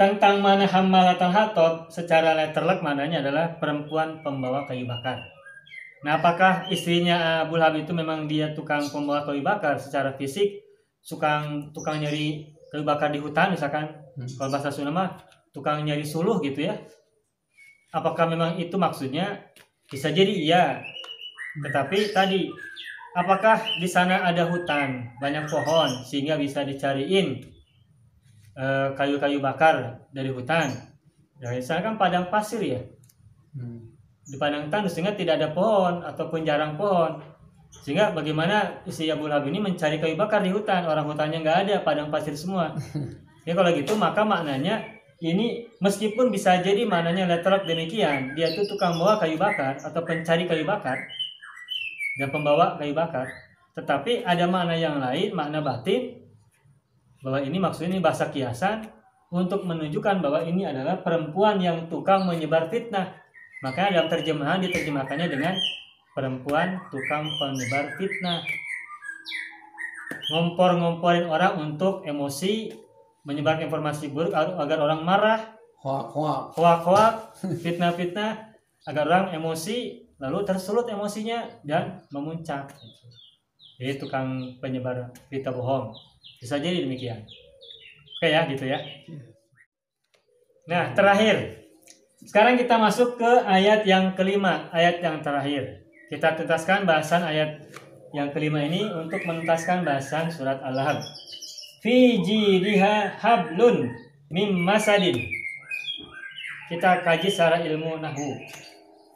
tentang mana hammalatal hatab secara letterlek maknanya adalah perempuan pembawa kayu bakar. Nah, apakah istrinya Abu Lahab itu memang dia tukang pembawa kayu bakar secara fisik, tukang nyari kayu bakar di hutan misalkan, kalau bahasa Sunda mah tukang nyari suluh gitu ya. Apakah memang itu maksudnya? Bisa jadi iya. Tetapi tadi, apakah di sana ada hutan, banyak pohon sehingga bisa dicariin kayu-kayu bakar dari hutan? Dari sana kan padang pasir ya. Di padang tandus sehingga tidak ada pohon ataupun jarang pohon, sehingga bagaimana si Abu Lahab ini mencari kayu bakar di hutan, orang hutannya nggak ada, padang pasir semua. Ya kalau gitu maka maknanya ini meskipun bisa jadi maknanya letterlek demikian, dia itu tukang bawa kayu bakar atau pencari kayu bakar dan pembawa kayu bakar, tetapi ada makna yang lain, makna batin, bahwa ini maksudnya ini bahasa kiasan untuk menunjukkan bahwa ini adalah perempuan yang tukang menyebar fitnah. Makanya dalam terjemahan diterjemahkannya dengan perempuan tukang penyebar fitnah. Ngompor-ngomporin orang untuk emosi, menyebar informasi buruk agar orang marah, hoak-hoak, fitnah-fitnah, agar orang emosi, lalu tersulut emosinya dan memuncak. Jadi tukang penyebar berita bohong. Bisa jadi demikian. Oke ya, gitu ya. Nah, terakhir. Sekarang kita masuk ke ayat yang kelima, ayat yang terakhir. Kita tuntaskan bahasan ayat yang kelima ini untuk menuntaskan bahasan surat Al-Lahab. Fi jidha hablun mim masadin. Kita kaji secara ilmu nahwu.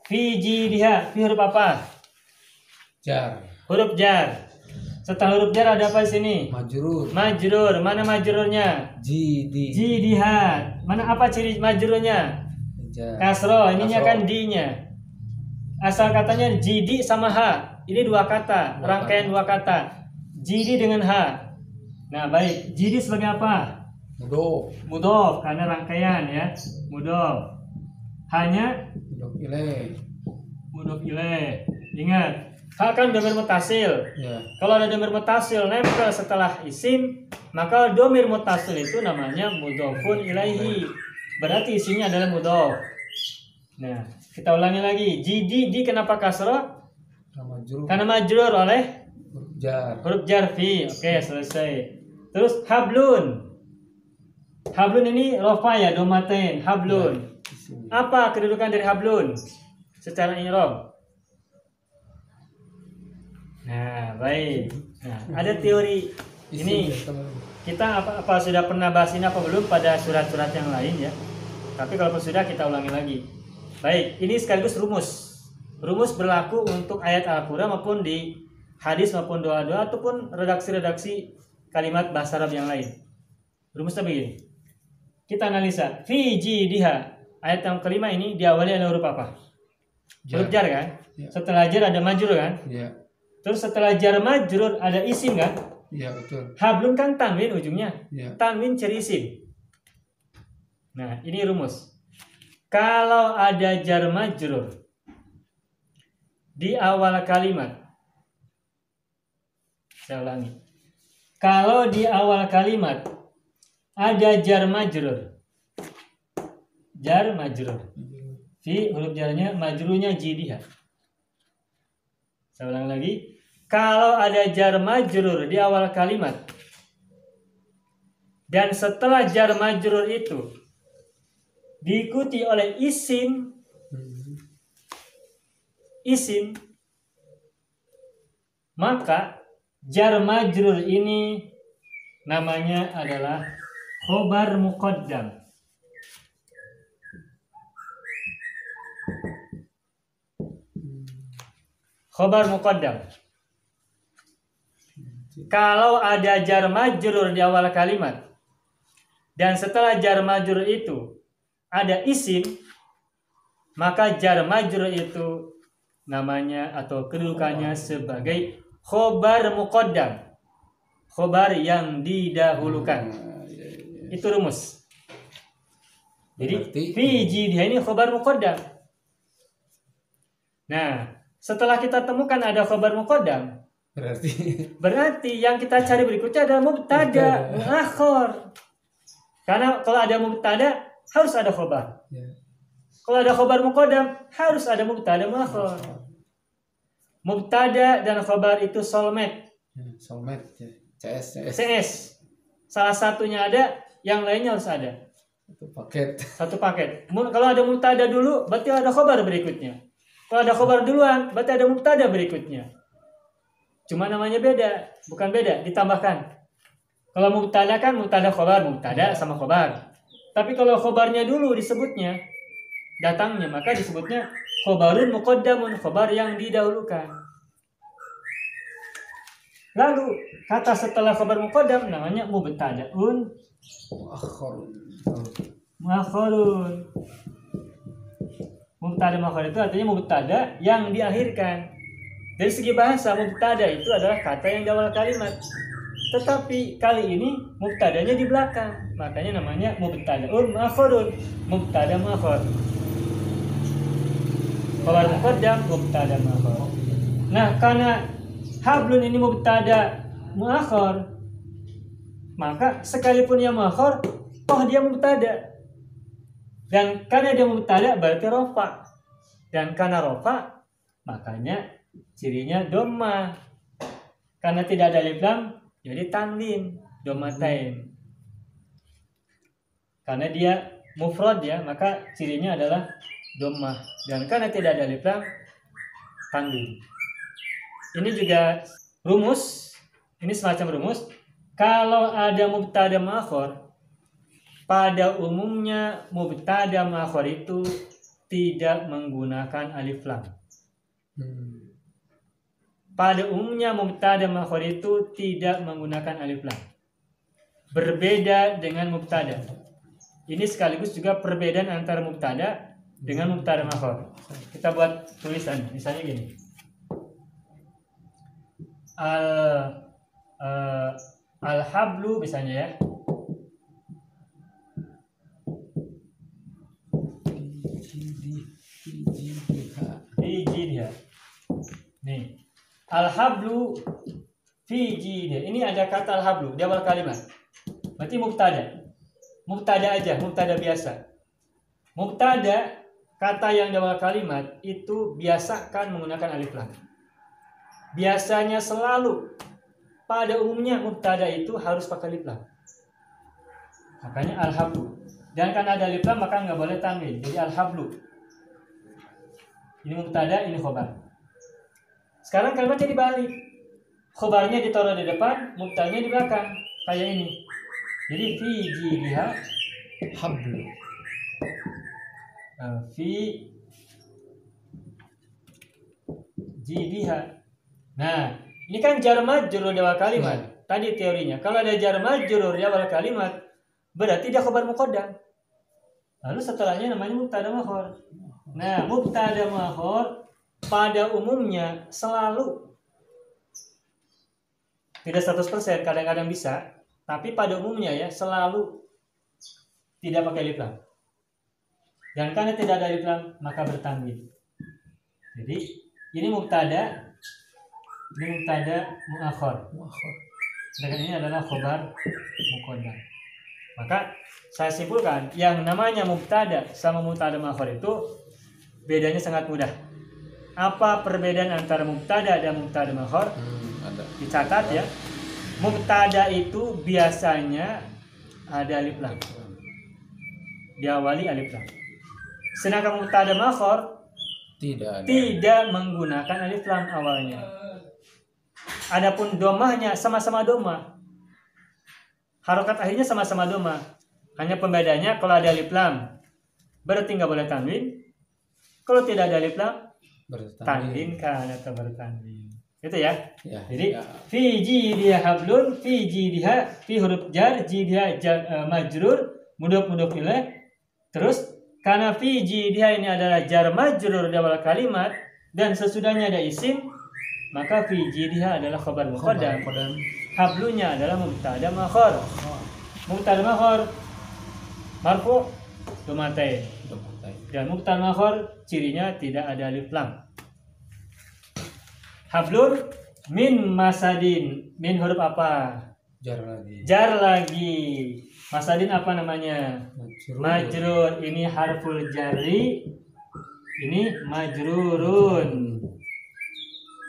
Fi jidha, fi huruf apa? Jar. Huruf jar. Setelah huruf jar ada apa di sini? Majrur. Majrur. Mana majrurnya? Jidha. Mana apa ciri majrurnya? Kasro, ininya kan D-nya. Asal katanya jidi sama H. Ini dua kata, rangkaian dua kata. Jidi dengan H. Nah, baik. Jidi sebagai apa? Mudhof, karena rangkaian ya. Mudhof. Hanya mudhof ilaih. Ingat, H kan dhamir mutasil. Ya. Kalau ada dhamir mutasil nempel setelah isim, maka dhamir mutasil itu namanya mudhofun ilaihi. Berarti isinya adalah mudhof. Nah, kita ulangi lagi. Jidi kenapa kasroh? Karena majrur oleh huruf jar fi. Oke, selesai. Terus hablun. Hablun ini rofa ya, domaten. Hablun. Apa kedudukan dari hablun secara i'rab? Nah, baik. Nah, ada teori ini. Kita apa sudah pernah bahas ini apa belum pada surat-surat yang lain ya? Tapi kalau sudah kita ulangi lagi. Baik, ini sekaligus rumus. Rumus berlaku untuk ayat Al-Qur'an maupun di hadis maupun doa-doa ataupun redaksi-redaksi kalimat bahasa Arab yang lain. Rumusnya begini. Kita analisa. Fi jidha. Ayat yang kelima ini diawali oleh huruf apa? Huruf jar kan? Ya. Setelah jar ada majrur kan? Ya. Terus setelah jar majrur ada isim kan? Iya, betul. Hablun kan tanwin ujungnya. Ya. Tanwin ciri isim. Nah, ini rumus. Kalau ada jar majrur di awal kalimat. Saya ulangi. Kalau di awal kalimat ada jar majrur. Jar majrur. Fi huruf jarnya majrurnya jidha. Saya ulangi lagi. Kalau ada jar majrur di awal kalimat dan setelah jar majrur itu diikuti oleh isim, maka jar majrur ini namanya adalah khobar muqaddam. Khobar muqaddam. Kalau ada jar majrur di awal kalimat dan setelah jar majrur itu ada isim, maka jar majrur itu namanya atau kedudukannya sebagai khobar muqaddam. Khobar yang didahulukan. Itu rumus. Jadi fi jidha ini khobar muqaddam. Nah, setelah kita temukan ada khobar muqaddam, berarti yang kita cari berikutnya adalah mubtada muakhir. Karena kalau ada mubtada harus ada khobar. Ya. Kalau ada khobar muqaddam harus ada mubtada muakhar. Mubtada dan khobar itu soulmate. Ya, soulmate ya. CS. CS. Salah satunya ada, yang lainnya harus ada. Itu paket. Satu paket. Kalau ada mubtada dulu, berarti ada khobar berikutnya. Kalau ada khobar duluan, berarti ada mubtada berikutnya. Cuma namanya beda, bukan beda, ditambahkan. Kalau mubtada kan mubtada khobar, mubtada sama khobar. Tapi kalau khobarnya dulu disebutnya, datangnya, maka disebutnya khobarun muqaddamun, khobar yang didahulukan. Lalu kata setelah khobar muqaddam namanya mubtadaun muakhirun. Mubtada muakhir itu artinya mubtada yang diakhirkan. Dari segi bahasa mubtada itu adalah kata yang di awal kalimat. Tetapi kali ini mubtadanya di belakang. Makanya namanya mubtadaun muakhirun. Mubtada muakhir. Khabar muqaddam mubtada muakhir. Nah, karena hablun ini mubtada muakhir, maka sekalipun yang muakhir, toh dia mubtada. Dan karena dia mubtada berarti rofa. Dan karena rofa, makanya cirinya dhamma. Karena tidak ada alif lam, jadi tanwin, dhammatain. Karena dia mufrad ya, maka cirinya adalah dhammah. Dan karena tidak ada alif lam, tanwin. Ini juga rumus, ini semacam rumus. Kalau ada mubtada muakhir, pada umumnya mubtada muakhir itu tidak menggunakan alif lam. Pada umumnya mubtada muakhir itu tidak menggunakan alif lam. Berbeda dengan mubtada. Ini sekaligus juga perbedaan antara mubtada dengan mubtada muakhir. Kita buat tulisan, misalnya gini. Al-hablu misalnya ya. Fijidha. Nih. Al-hablu fijidha. Ini ada kata al-hablu di awal kalimat. Berarti mubtada. Mubtada aja, mubtada biasa. Mubtada kata yang di awal kalimat itu biasakan menggunakan alif lam. Biasanya selalu pada umumnya mubtada itu harus pakai alif lam. Makanya al-hablu. Dan karena ada alif lam maka nggak boleh tanwin. Jadi al-hablu. Ini mubtada, ini khobar. Sekarang kalimatnya dibalik. Khobarnya ditaruh di depan, mubtadanya di belakang. Kayak ini. Jadi fi jidha hablu. Fi jidha. Nah, ini kan jar majrur di awal kalimat. Tadi teorinya. Kalau ada jar majrur di awal kalimat, berarti dia khobar muqaddam. Lalu setelahnya namanya mubtada muakhir. Nah, mubtada muakhir pada umumnya selalu tidak 100%, kadang-kadang bisa, tapi pada umumnya ya selalu tidak pakai alif lam. Dan karena tidak ada alif lam maka bertanwin. Jadi ini mubtada muakhir. Sedangkan ini adalah khobar muqaddam. Maka saya simpulkan yang namanya mubtada sama mubtada muakhir itu bedanya sangat mudah. Apa perbedaan antara mubtada dan mubtada muakhir? Dicatat ya. Mubtada itu biasanya ada alif lam. Diawali alif lam. Sedangkan mubtada muakhir tidak menggunakan alif lam awalnya. Adapun dhammahnya sama-sama dhammah. Harokat akhirnya sama-sama dhammah. Hanya pembedanya kalau ada alif lam berarti nggak boleh tanwin. Kalau tidak ada alif lam tanwinkan atau bertanwin. Itu ya. Jadi fi jidha hablun, fi jidha fi huruf jar, jidha majrur, mudhof ilaih. Terus karena fi jidha ini adalah jar majrur di awal kalimat dan sesudahnya ada isim, maka fi jidha adalah khabar muqaddam. Hablunya adalah mubtada muakhir. Mubtada muakhir marfu dhammatain. Dan mubtada muakhir cirinya tidak ada alif lam. Hablun min masadin. Min huruf apa? Jar lagi. Jar lagi. Masadin apa namanya? Majrur. Majrur. Ini harful jarri. Ini majrurun.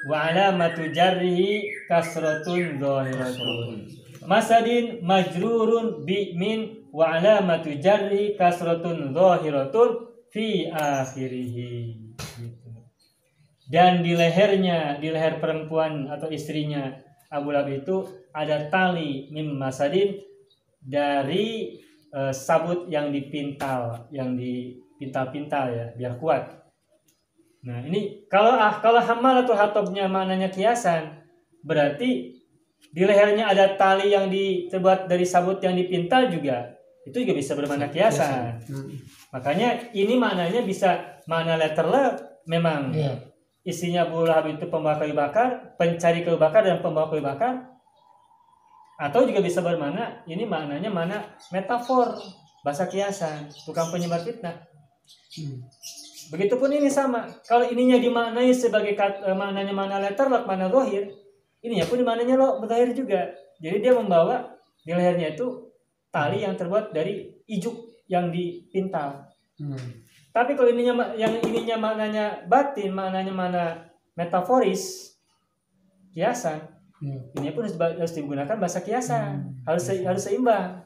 Wa alamatu jarrihi kasratun dhahiratun. Masadin majrurun bi min wa alamatu jarrihi kasratun dhahiratun fi akhirih. Gitu. Dan di leher perempuan atau istrinya Abu Lahab itu ada tali mim masadin dari sabut yang dipintal ya, biar kuat. Nah, ini kalau hamal atau hatobnya maknanya kiasan, berarti di lehernya ada tali yang terbuat dari sabut yang dipintal juga, itu juga bisa bermakna kiasan. Makanya ini maknanya bisa makna letterle memang. Isinya Abu Lahab itu pembawa kayu bakar, pencari kayu bakar dan pembawa kayu bakar. Atau juga bisa bermakna, ini maknanya mana metafor, bahasa kiasan, tukang penyebar fitnah. Begitupun ini sama. Kalau ininya dimaknai sebagai maknanya mana letter, mana zahir, ininya pun dimaknanya zahir juga. Jadi dia membawa di lehernya itu tali yang terbuat dari ijuk yang dipintal. Tapi kalau ininya maknanya batin, maknanya mana metaforis, kiasan, ini pun harus digunakan bahasa kiasan, harus seimbang.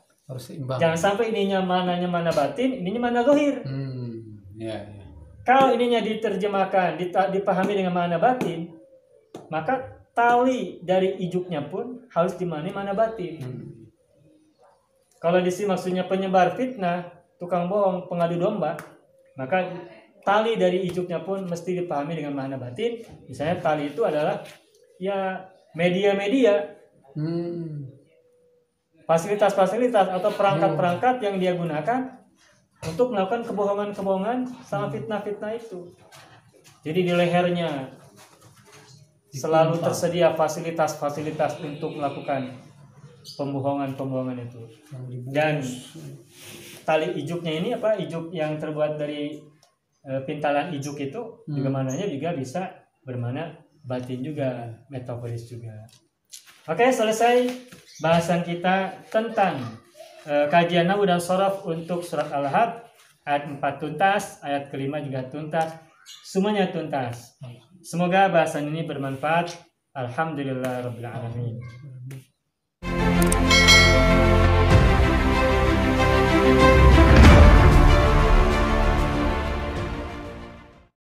Jangan sampai ininya maknanya mana batin, ininya mana zahir. Kalau ininya diterjemahkan, dipahami dengan mana batin, maka tali dari ijuknya pun harus dimaknai mana batin. Kalau di sini maksudnya penyebar fitnah, tukang bohong, pengadu domba, maka tali dari ijuknya pun mesti dipahami dengan makna batin. Misalnya tali itu adalah ya media-media, fasilitas-fasilitas atau perangkat-perangkat yang dia gunakan untuk melakukan kebohongan-kebohongan sama fitnah-fitnah itu. Jadi di lehernya selalu tersedia fasilitas-fasilitas untuk melakukan pembohongan-pembohongan itu. Dan tali ijuknya ini ijuk yang terbuat dari pintalan ijuk itu juga maknanya juga bisa bermakna batin juga, metaforis juga. Oke, selesai bahasan kita tentang kajian nahwu dan shoraf untuk surat Al-Lahab. Ayat 4 tuntas, ayat kelima juga tuntas, semuanya tuntas. Semoga bahasan ini bermanfaat. Alhamdulillahirabbil alamin.